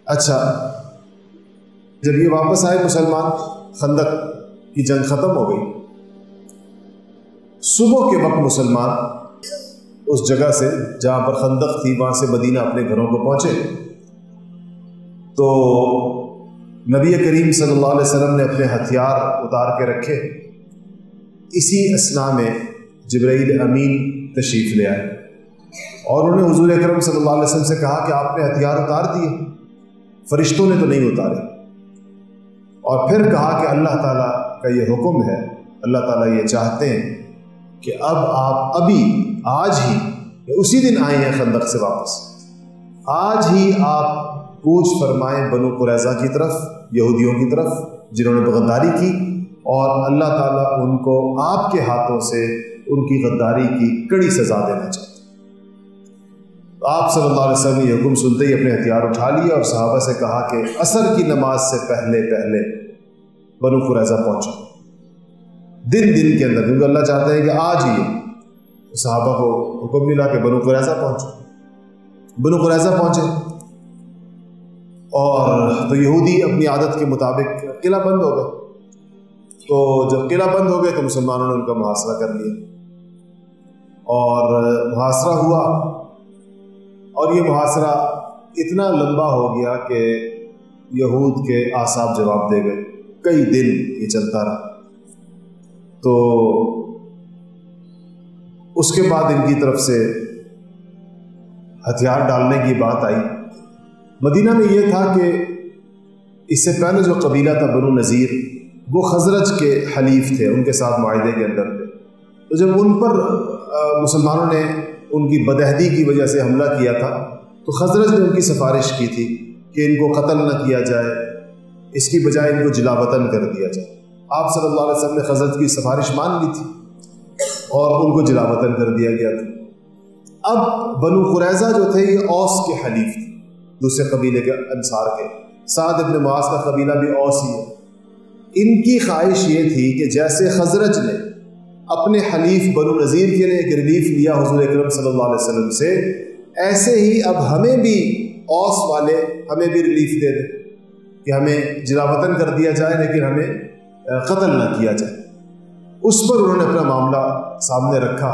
اچھا، جب یہ واپس آئے مسلمان، خندق کی جنگ ختم ہو گئی، صبح کے وقت مسلمان اس جگہ سے جہاں پر خندق تھی وہاں سے مدینہ اپنے گھروں کو پہنچے، تو نبی کریم صلی اللہ علیہ وسلم نے اپنے ہتھیار اتار کے رکھے۔ اسی اثنا میں جبرائیل امین تشریف لے آئے اور انہوں نے حضور اکرم صلی اللہ علیہ وسلم سے کہا کہ آپ نے ہتھیار اتار دیے، فرشتوں نے تو نہیں اتارے، اور پھر کہا کہ اللہ تعالیٰ کا یہ حکم ہے، اللہ تعالیٰ یہ چاہتے ہیں کہ اب آپ ابھی آج ہی اسی دن آئے ہیں خندق سے واپس، آج ہی آپ کوچ فرمائیں بنو قریظہ کی طرف، یہودیوں کی طرف جنہوں نے غداری کی، اور اللہ تعالیٰ ان کو آپ کے ہاتھوں سے ان کی غداری کی کڑی سزا دینا چاہتے ہیں۔ آپ صلی اللہ علیہ وسلم نے یہ حکم سنتے ہی اپنے ہتھیار اٹھا لیے اور صحابہ سے کہا کہ عصر کی نماز سے پہلے پہلے بنو قریظہ پہنچو، دن کے اندر، کیونکہ اللہ چاہتے ہیں کہ آج ہی صحابہ کو حکم ملا کہ بنو قریظہ پہنچو۔ بنو قریظہ پہنچے اور تو یہودی اپنی عادت کے مطابق قلعہ بند ہو گئے، تو جب قلعہ بند ہو گئے تو مسلمانوں نے ان کا محاصرہ کر لیا، اور محاصرہ ہوا، اور یہ محاصرہ اتنا لمبا ہو گیا کہ یہود کے اعصاب جواب دے گئے، کئی دن یہ چلتا رہا۔ تو اس کے بعد ان کی طرف سے ہتھیار ڈالنے کی بات آئی۔ مدینہ میں یہ تھا کہ اس سے پہلے جو قبیلہ تھا بنو نذیر، وہ خزرج کے حلیف تھے، ان کے ساتھ معاہدے کے اندر تھے، تو جب ان پر مسلمانوں نے ان کی بدعہدی کی وجہ سے حملہ کیا تھا تو خزرج نے ان کی سفارش کی تھی کہ ان کو قتل نہ کیا جائے، اس کی بجائے ان کو جلا وطن کر دیا جائے۔ آپ صلی اللہ علیہ وسلم نے خزرج کی سفارش مان لی تھی اور ان کو جلا وطن کر دیا گیا تھا۔ اب بنو قریظہ جو تھے یہ اوس کے حلیف تھے، دوسرے قبیلے کے انصار کے، سعد ابن معاذ کا قبیلہ بھی اوس ہی ہے۔ ان کی خواہش یہ تھی کہ جیسے خزرج نے اپنے حلیف بنو نذیر کے لیے ایک ریلیف لیا حضور اکرم صلی اللہ علیہ وسلم سے، ایسے ہی اب ہمیں بھی اوس والے ہمیں بھی ریلیف دے دیں کہ ہمیں جلا وطن کر دیا جائے لیکن ہمیں قتل نہ کیا جائے۔ اس پر انہوں نے اپنا معاملہ سامنے رکھا۔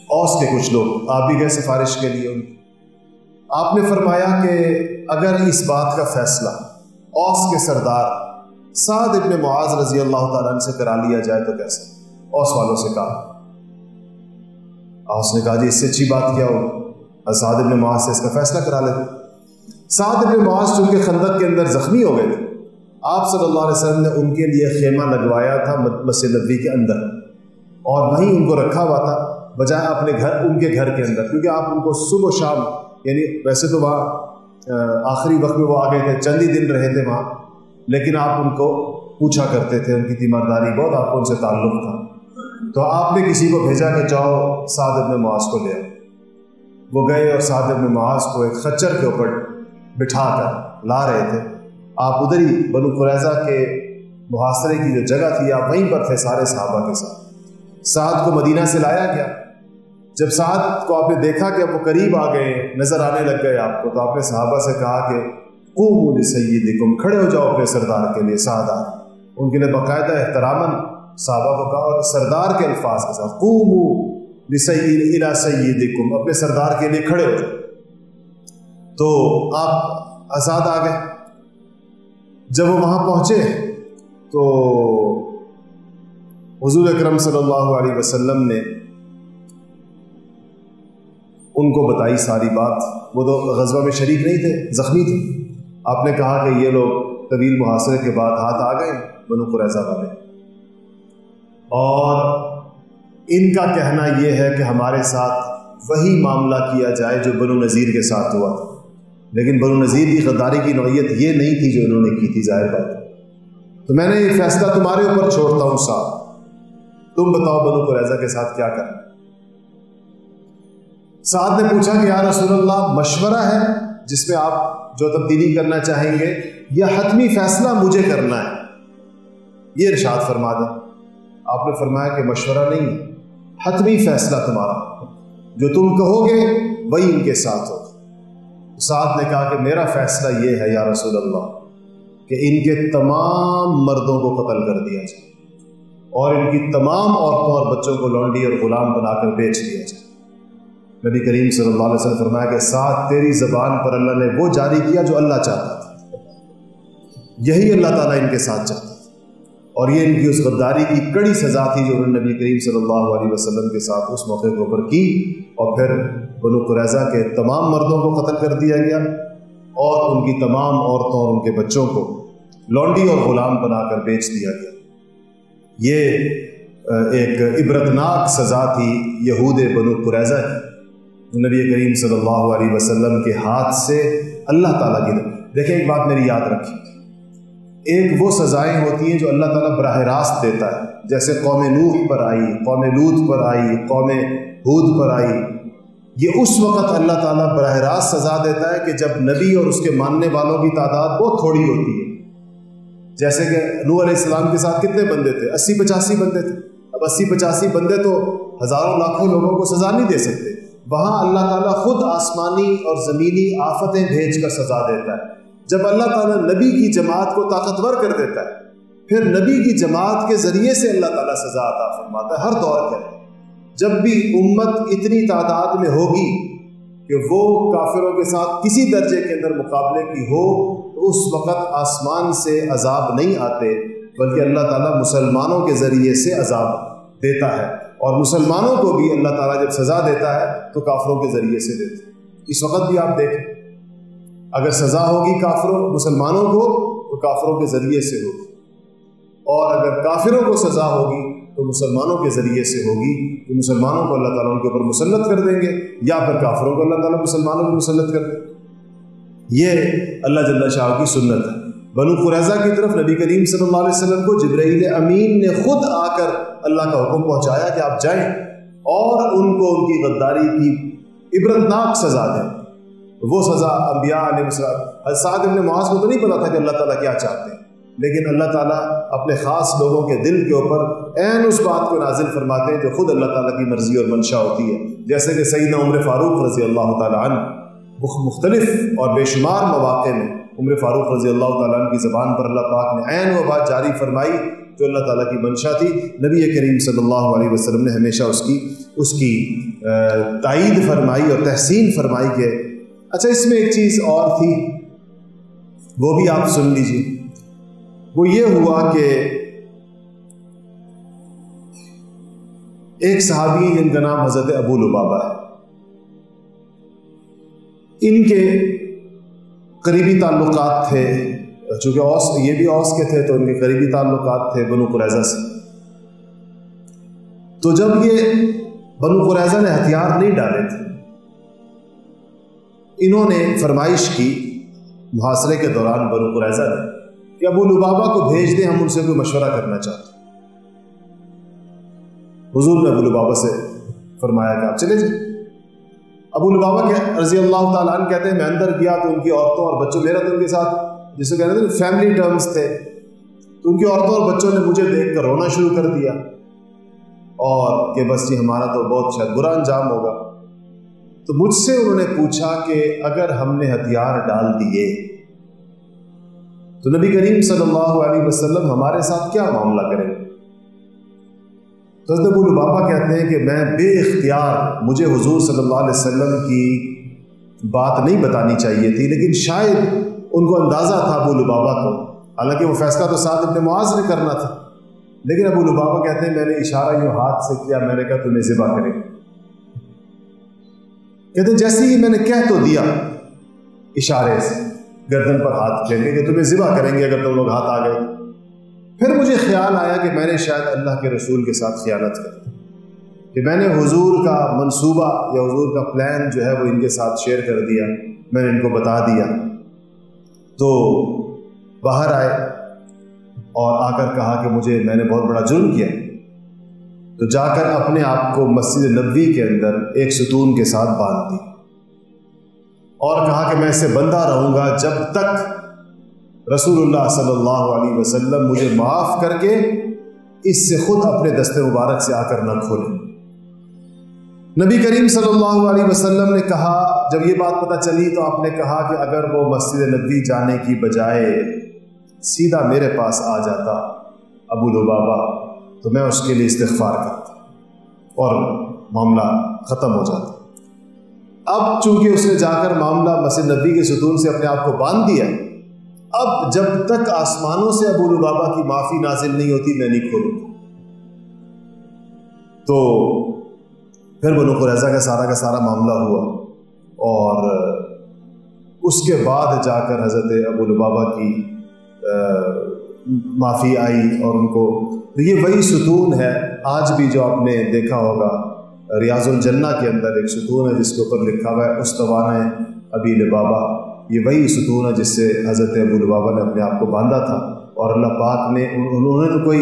اوس کے کچھ لوگ آپ بھی گئے سفارش کے لیے، آپ نے فرمایا کہ اگر اس بات کا فیصلہ اوس کے سردار سعد ابن معاذ رضی اللہ تعالیٰ عنہ سے کرا لیا جائے تو کیسے؟ اوس والوں سے کہا، اوس نے کہا جی اس سے اچھی بات کیا ہوگی، سعد ابن معاذ سے اس کا فیصلہ کرا لیتے۔ سعد ابن معاذ چونکہ خندق کے اندر زخمی ہو گئے تھے، آپ صلی اللہ علیہ وسلم نے ان کے لیے خیمہ لگوایا تھا مسجد نبوی کے اندر، اور وہیں ان کو رکھا ہوا تھا بجائے اپنے گھر، ان کے گھر کے اندر، کیونکہ آپ ان کو صبح و شام، یعنی ویسے تو وہاں آخری وقت میں وہ آ گئے تھے، چند ہی دن رہے تھے وہاں، لیکن آپ ان کو پوچھا کرتے تھے، ان کی تیمارداری بہت، آپ کو ان سے تعلق تھا، تو آپ نے کسی کو بھیجا کہ جاؤ سعد ابن معاذ کو لے آؤ۔ وہ گئے اور سعد ابن معاذ کو ایک خچر کے اوپر بٹھا کر لا رہے تھے۔ آپ ادھر ہی بنو قریظہ کے محاصرے کی جو جگہ تھی آپ وہیں پر تھے سارے صحابہ کے ساتھ۔ سعد کو مدینہ سے لایا گیا۔ جب سعد کو آپ نے دیکھا کہ اب وہ قریب آ گئے، نظر آنے لگ گئے آپ کو، تو آپ نے صحابہ سے کہا کہ قوموا لسیدکم، کھڑے ہو جاؤ اپنے سردار کے لیے۔ سعد آئے، ان کے لیے باقاعدہ احتراماً صحابہ کو کہا، اور سردار کے الفاظ کے ساتھ قوموا الی سیدکم، اپنے سردار کے لیے کھڑے ہو جاؤ۔ تو آپ آزاد آ گئے۔ جب وہ وہاں پہنچے تو حضور اکرم صلی اللہ علیہ وسلم نے ان کو بتائی ساری بات۔ وہ تو غزوہ میں شریک نہیں تھے، زخمی تھے۔ آپ نے کہا کہ یہ لوگ طویل محاصرے کے بعد ہاتھ آ گئے بنو قریظہ والے، اور ان کا کہنا یہ ہے کہ ہمارے ساتھ وہی معاملہ کیا جائے جو بنو نذیر کے ساتھ ہوا تھا، لیکن بنو نذیر کی غداری کی نوعیت یہ نہیں تھی جو انہوں نے کی تھی، ظاہر بات۔ تو میں نے یہ فیصلہ تمہارے اوپر چھوڑتا ہوں صاحب، تم بتاؤ بنو قریظہ کے ساتھ کیا کرنا۔ سعد نے پوچھا کہ یا رسول اللہ، مشورہ ہے جس میں آپ جو تبدیلی کرنا چاہیں گے، یا حتمی فیصلہ مجھے کرنا ہے، یہ ارشاد فرما دیں۔ آپ نے فرمایا کہ مشورہ نہیں، حتمی فیصلہ تمہارا، جو تم کہو گے وہی ان کے ساتھ ہوگا۔ سعد نے کہا کہ میرا فیصلہ یہ ہے یا رسول اللہ کہ ان کے تمام مردوں کو قتل کر دیا جائے اور ان کی تمام عورتوں اور بچوں کو لونڈی اور غلام بنا کر بیچ دیا جائے۔ نبی کریم صلی اللہ علیہ وسلم فرمایا کہ سعد تیری زبان پر اللہ نے وہ جاری کیا جو اللہ چاہتا تھا، یہی اللہ تعالیٰ ان کے ساتھ چاہتا تھا، اور یہ ان کی اس غداری کی کڑی سزا تھی جو انہوں نے نبی کریم صلی اللہ علیہ وسلم کے ساتھ اس موقع کے اوپر کی، اور پھر بنو قریظہ کے تمام مردوں کو قتل کر دیا گیا اور ان کی تمام عورتوں اور ان کے بچوں کو لونڈی اور غلام بنا کر بیچ دیا گیا۔ یہ ایک عبرتناک سزا تھی یہود بنو قریظہ کی، نبی کریم صلی اللہ علیہ وسلم کے ہاتھ سے اللہ تعالیٰ کی دیکھیں ایک بات میری یاد رکھیں، ایک وہ سزائیں ہوتی ہیں جو اللہ تعالیٰ براہ راست دیتا ہے، جیسے قوم نوح پر آئی، قوم لوط پر آئی، قوم ہود پر آئی۔ یہ اس وقت اللہ تعالیٰ براہ راست سزا دیتا ہے کہ جب نبی اور اس کے ماننے والوں کی تعداد بہت تھوڑی ہوتی ہے، جیسے کہ نوح علیہ السلام کے ساتھ کتنے بندے تھے؟ 80-85 بندے تھے۔ اب 80-85 بندے تو ہزاروں لاکھوں لوگوں کو سزا نہیں دے سکتے، وہاں اللہ تعالیٰ خود آسمانی اور زمینی آفتیں بھیج کر سزا دیتا ہے۔ جب اللہ تعالیٰ نبی کی جماعت کو طاقتور کر دیتا ہے، پھر نبی کی جماعت کے ذریعے سے اللہ تعالیٰ سزا عطا فرماتا ہے ہر دور کے۔ جب بھی امت اتنی تعداد میں ہوگی کہ وہ کافروں کے ساتھ کسی درجے کے اندر مقابلے کی ہو، تو اس وقت آسمان سے عذاب نہیں آتے، بلکہ اللہ تعالیٰ مسلمانوں کے ذریعے سے عذاب دیتا ہے، اور مسلمانوں کو بھی اللہ تعالیٰ جب سزا دیتا ہے تو کافروں کے ذریعے سے دیتا ہے۔ اس وقت بھی آپ دیکھیں، اگر سزا ہوگی کافروں مسلمانوں کو تو کافروں کے ذریعے سے ہوگی، اور اگر کافروں کو سزا ہوگی تو مسلمانوں کے ذریعے سے ہوگی، تو مسلمانوں کو اللہ تعالیٰ ان کے اوپر مسلط کر دیں گے، یا پھر کافروں کو اللہ تعالیٰ مسلمانوں کو مسلط کر دیں گے۔ یہ اللہ جل شاہ کی سنت ہے۔ بنو قریظہ کی طرف نبی کریم صلی اللہ علیہ وسلم کو جبرائیل امین نے خود آ کر اللہ کا حکم پہنچایا کہ آپ جائیں اور ان کو ان کی غداری کی عبرتناک سزا دیں۔ وہ سزا انبیاء علیہ السلام، سعد بن معاذ کو تو نہیں پتا تھا کہ اللہ تعالیٰ کیا چاہتے ہیں، لیکن اللہ تعالیٰ اپنے خاص لوگوں کے دل کے اوپر عین اس بات کو نازل فرماتے ہیں جو خود اللہ تعالیٰ کی مرضی اور منشا ہوتی ہے، جیسے کہ سیدنا عمر فاروق رضی اللہ تعالیٰ عنہ مختلف اور بے شمار مواقع میں عمر فاروق رضی اللہ تعالیٰ عنہ کی زبان پر اللہ پاک نے عین وہ بات جاری فرمائی جو اللہ تعالیٰ کی منشا تھی۔ نبی کریم صلی اللہ علیہ وسلم نے ہمیشہ اس کی تائید فرمائی اور تحسین فرمائی کہ اچھا اس میں ایک چیز اور تھی، وہ بھی آپ سن لیجیے۔ وہ یہ ہوا کہ ایک صحابی جن کا نام حضرت ابو لبابہ ہے، ان کے قریبی تعلقات تھے، چونکہ یہ بھی اوس کے تھے تو ان کے قریبی تعلقات تھے بنو قریظہ سے۔ تو جب یہ بنو قریظہ نے ہتھیار نہیں ڈالے تھے، انہوں نے فرمائش کی محاصرے کے دوران بنو قریظہ نے کہ ابو لبابہ کو بھیج دیں، ہم ان سے کوئی مشورہ کرنا چاہتے ہیں۔ حضور نے ابو لبابہ سے فرمایا کہ آپ چلے جائیں۔ ابو لبابہ کے رضی اللہ تعالیٰ عنہ کہتے ہیں میں اندر گیا تو ان کی عورتوں اور بچوں، میرا تو ان کے ساتھ جسے کہتے ہیں فیملی ٹرمز تھے، تو ان کی عورتوں اور بچوں نے مجھے دیکھ کر رونا شروع کر دیا اور کہ بس جی ہمارا تو بہت شاید برا انجام ہوگا۔ تو مجھ سے انہوں نے پوچھا کہ اگر ہم نے ہتھیار ڈال دیے تو نبی کریم صلی اللہ علیہ وسلم ہمارے ساتھ کیا معاملہ کریں گے؟ تو حضرت ابو لبابہ کہتے ہیں کہ میں بے اختیار، مجھے حضور صلی اللہ علیہ وسلم کی بات نہیں بتانی چاہیے تھی، لیکن شاید ان کو اندازہ تھا ابو لبابہ کو، حالانکہ وہ فیصلہ تو سعد بن معاذ نے کرنا تھا، لیکن ابو لبابہ کہتے ہیں میں نے اشارہ یوں ہاتھ سے کیا، میں نے کہا تمہیں ذبح کریں۔ کہتے ہیں جیسے ہی میں نے کہہ تو دیا اشارے سے گردن پر ہاتھ پھیرنے کہ تمہیں ذبح کریں گے اگر تم لوگ ہاتھ آ گئے، پھر مجھے خیال آیا کہ میں نے شاید اللہ کے رسول کے ساتھ خیانت کر دی، کہ میں نے حضور کا منصوبہ یا حضور کا پلان جو ہے وہ ان کے ساتھ شیئر کر دیا، میں نے ان کو بتا دیا۔ تو باہر آئے اور آ کر کہا کہ میں نے بہت بڑا جرم کیا، تو جا کر اپنے آپ کو مسجد نبوی کے اندر ایک ستون کے ساتھ باندھ دی اور کہا کہ میں اس سے بندہ رہوں گا جب تک رسول اللہ صلی اللہ علیہ وسلم مجھے معاف کر کے اس سے خود اپنے دست مبارک سے آ کر نہ کھولیں۔ نبی کریم صلی اللہ علیہ وسلم نے کہا، جب یہ بات پتہ چلی تو آپ نے کہا کہ اگر وہ مسجد نبوی جانے کی بجائے سیدھا میرے پاس آ جاتا ابو لبابہ تو میں اس کے لیے استغفار کرتا اور معاملہ ختم ہو جاتا۔ اب چونکہ اس نے جا کر معاملہ مسجد نبوی کے ستون سے اپنے آپ کو باندھ دیا، اب جب تک آسمانوں سے ابو لبابہ کی معافی نازل نہیں ہوتی میں نہیں کھولوں۔ تو پھر بنو قریظہ کا سارا معاملہ ہوا، اور اس کے بعد جا کر حضرت ابو لبابہ کی معافی آئی، اور ان کو یہ وہی ستون ہے آج بھی جو آپ نے دیکھا ہوگا ریاض الجنہ کے اندر ایک ستون ہے جس کے اوپر لکھا ہوا ہے استوانہ ابی لبابہ۔ یہ وہی ستون ہے جس سے حضرت ابو لبابہ نے اپنے آپ کو باندھا تھا، اور اللہ پاک نے انہوں نے تو کوئی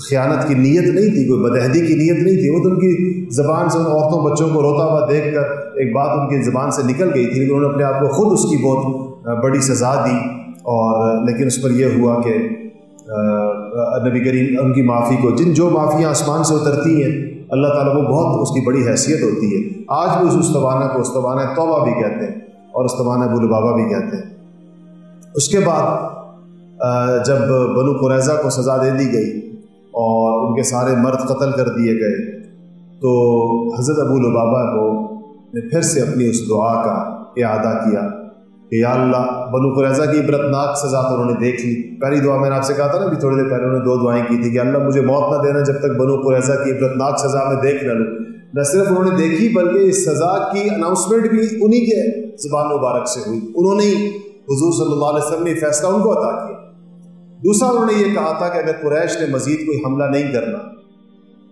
خیانت کی نیت نہیں تھی، کوئی بدعہدی کی نیت نہیں تھی، وہ تو ان کی زبان سے ان عورتوں بچوں کو روتا ہوا دیکھ کر ایک بات ان کی زبان سے نکل گئی تھی، لیکن انہوں نے اپنے آپ کو خود اس کی بہت بڑی سزا دی، اور لیکن اس پر یہ ہوا کہ نبی کریم ان کی معافی کو، جو معافیاں آسمان سے اترتی ہیں اللہ تعالیٰ کو بہت اس کی بڑی حیثیت ہوتی ہے۔ آج بھی اس استوانہ کو استوانہ توبہ بھی کہتے ہیں اور استوانہ ابو لبابہ بھی کہتے ہیں۔ اس کے بعد جب بنو قریظہ کو سزا دے دی گئی اور ان کے سارے مرد قتل کر دیے گئے، تو حضرت ابو لبابہ کو نے پھر سے اپنی اس دعا کا اعادہ کیا کہ یا اللہ، بنو قریظہ کی عبرتناک سزا تو انہوں نے دیکھ لی۔ پہلی دعا میں نے آپ سے کہا تھا نا ابھی تھوڑی دیر پہلے انہوں نے 2 دعائیں کی تھی کہ اللہ مجھے موت نہ دینا جب تک بنو قریظہ کی عبرتناک سزا میں دیکھ نہ لوں۔ نہ صرف انہوں نے دیکھی بلکہ اس سزا کی اناؤنسمنٹ بھی انہی کے زبان مبارک سے ہوئی، انہوں نے حضور صلی اللہ علیہ وسلم نے فیصلہ ان کو عطا کیا۔ دوسرا انہوں نے یہ کہا تھا کہ اگر قریش نے مزید کوئی حملہ نہیں کرنا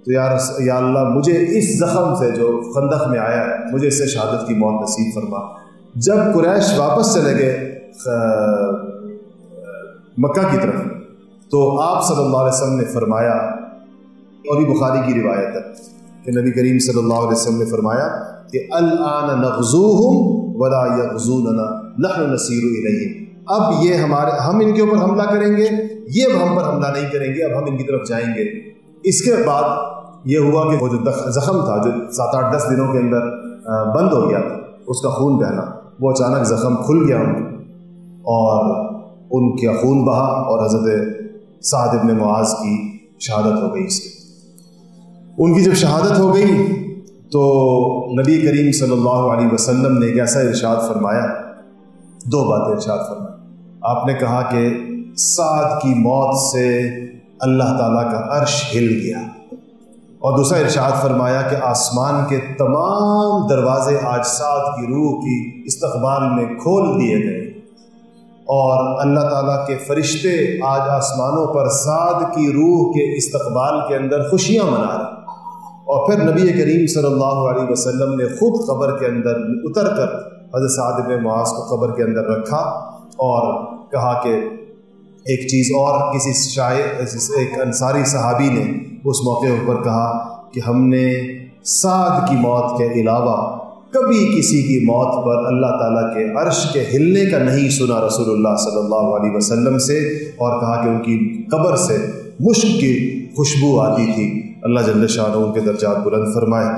تو یا اللہ مجھے اس زخم سے جو خندق میں آیا ہے مجھے اس سے شہادت کی موت نصیب فرما۔ جب قریش واپس چلے گئے مکہ کی طرف تو آپ صلی اللہ علیہ وسلم نے فرمایا، اور یہ بخاری کی روایت ہے کہ نبی کریم صلی اللہ علیہ وسلم نے فرمایا کہ الآن نغزوہم ولا یغزوننا نحن نسیر الیہم، اب یہ ہم ان کے اوپر حملہ کریں گے، یہ اب ہم پر حملہ نہیں کریں گے، اب ہم ان کی طرف جائیں گے۔ اس کے بعد یہ ہوا کہ وہ جو زخم تھا جو 7-8-10 دنوں کے اندر بند ہو گیا تھا، اس کا خون بہنا، وہ اچانک زخم کھل گیا اور ان کا خون بہا، اور حضرت سعد ابن معاذ کی شہادت ہو گئی۔ اس کی ان کی جب شہادت ہو گئی تو نبی کریم صلی اللہ علیہ وسلم نے ایک ایسا ارشاد فرمایا، 2 باتیں ارشاد فرمائی۔ آپ نے کہا کہ سعد کی موت سے اللہ تعالیٰ کا عرش ہل گیا، اور دوسرا ارشاد فرمایا کہ آسمان کے تمام دروازے آج سعد کی روح کی استقبال میں کھول دیے گئے، اور اللہ تعالیٰ کے فرشتے آج آسمانوں پر سعد کی روح کے استقبال کے اندر خوشیاں منا رہے۔ اور پھر نبی کریم صلی اللہ علیہ وسلم نے خود قبر کے اندر اتر کر حضرت سعد بن معاذ کو قبر کے اندر رکھا اور کہا کہ ایک چیز اور، کسی شاعر ایک انصاری صحابی نے اس موقع پر کہا کہ ہم نے سعد کی موت کے علاوہ کبھی کسی کی موت پر اللہ تعالیٰ کے عرش کے ہلنے کا نہیں سنا رسول اللہ صلی اللہ علیہ وسلم سے، اور کہا کہ ان کی قبر سے مشک کی خوشبو آتی تھی۔ اللہ جل شانہ ان کے درجات بلند فرمائے۔